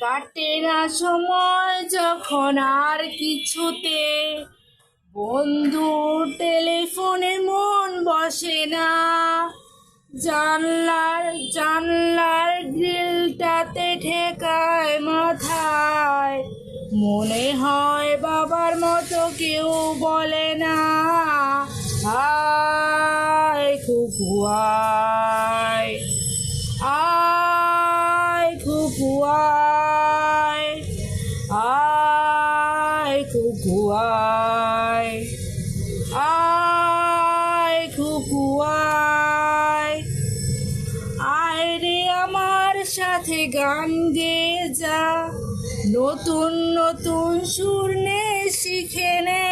কাটে না সময় যখন আর কিছুতে, বন্ধুর টেলিফোনে মন বসে না। জানলার গ্রিলটাতে ঠেকায় মাথায়, মনে হয় বাবার মতো কেউ বলে না, আয় খুকু আয়, আয় খুকু আয়, আয় খুকু আয়, আয় খুকু আয়। আয় রে আমার সাথে গান গেয়ে যা, নতুন নতুন সুর নে শিখে নে।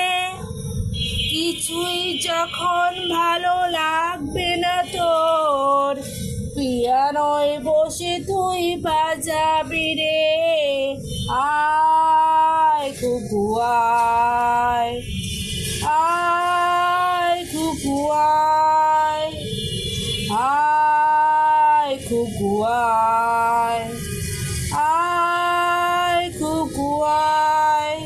কিছুই যখন ভালো লাগবে না তোর, পিয়ানোয় বসে তুই বাজাবি রে, আয় খুকু আয়, আয় খুকু আয়, আয় খুকু আয়, আয় খুকু আয়।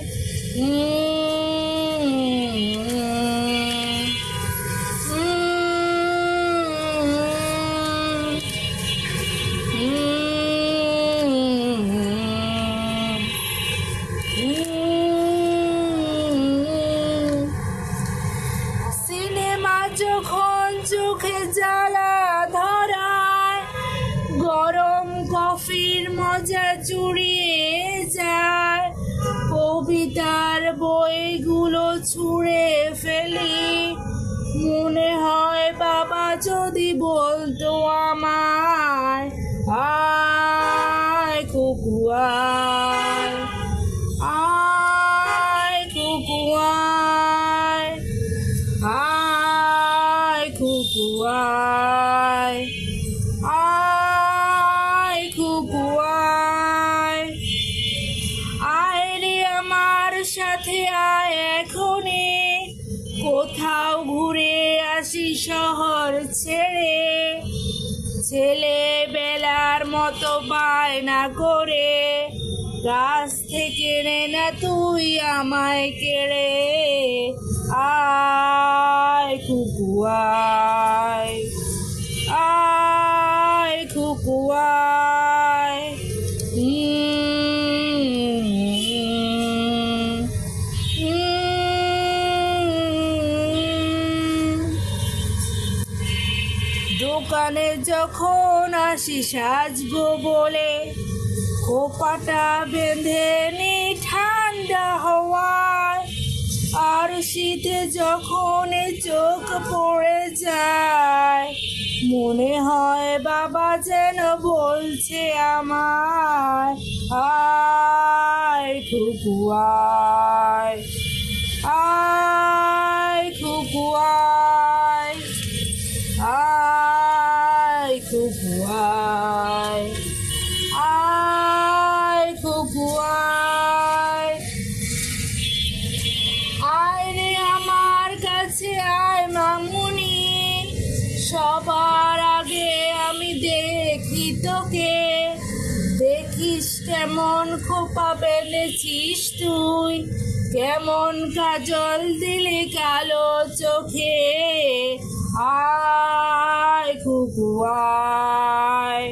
সিনেমা যখন চোখে জ্বালা ধরায়, গরম কফির মজা চুরিয়ে যায়, কবিতার বইগুলো ছুঁড়ে ফেলি, মনে হয় বাবা যদি বলতো আমায়, আয় খুকু আয়, আয় খুকু আয়, আয় খুকু আয়, আয় খুকু আয়। আয় রে আমার সাথে আয় এখনে, কোথাও ঘুরে আসি শহর ছেড়ে, ছেলেবেলার মতো বায়না করে, গাছ থেকে নে না তুই আমায় কেড়ে, আয় খুকু আয়, আয় খুকু আয়। দোকানে যখন আসি সাজবো বলে, খোপাটা বেঁধে নি ঠান্ডা হওয়ায়, আর শীতে যখন চোখ পড়ে যায়, মনে হয় বাবা যেন বলছে আমায়, আয় খুকু আয়, আয় খুকু আয়, আয় খুকু আয়, আয় খুকু আয়। আয় রে আমার কাছে আয় মামুনি, সবার আগে আমি দেখি তোকে, দেখিস কেমন খোপা বেঁধেছিস তুই, কেমন কাজল দিলি কালো চোখে, আয় খুকু আয়,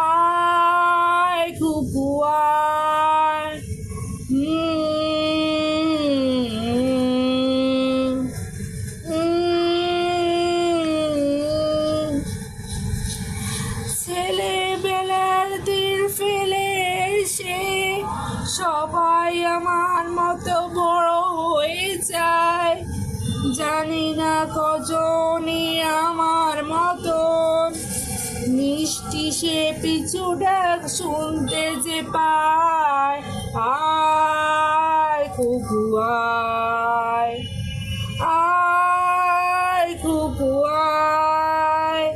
আয় খুকু আয়। ছেলেবেলার দিন ফেলে এসে সবাই আমার মতো বড় হয়ে যায়, জানি না কজনই আমার মতন মিষ্টি সে পিছু ডাক শুনতে যে পায়, আয় খুকু আয়, আয় খুকু আয়,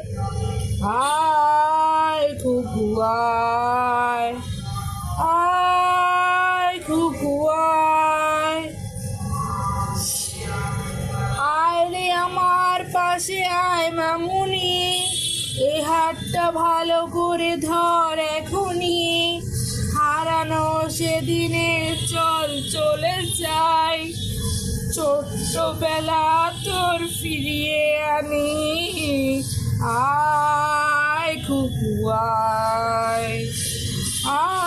আয় খুকু আয়, আয় খুকু আয়। আয় রে আমার পাশে আয় মামুনি, এ হাতটা ভালো করে ধর এখনই, হারা সেদিনে চল চলে যাই, ছোট্টবেলা তোর ফিরিয়ে আনি। আয় খুকু আয়, আয়।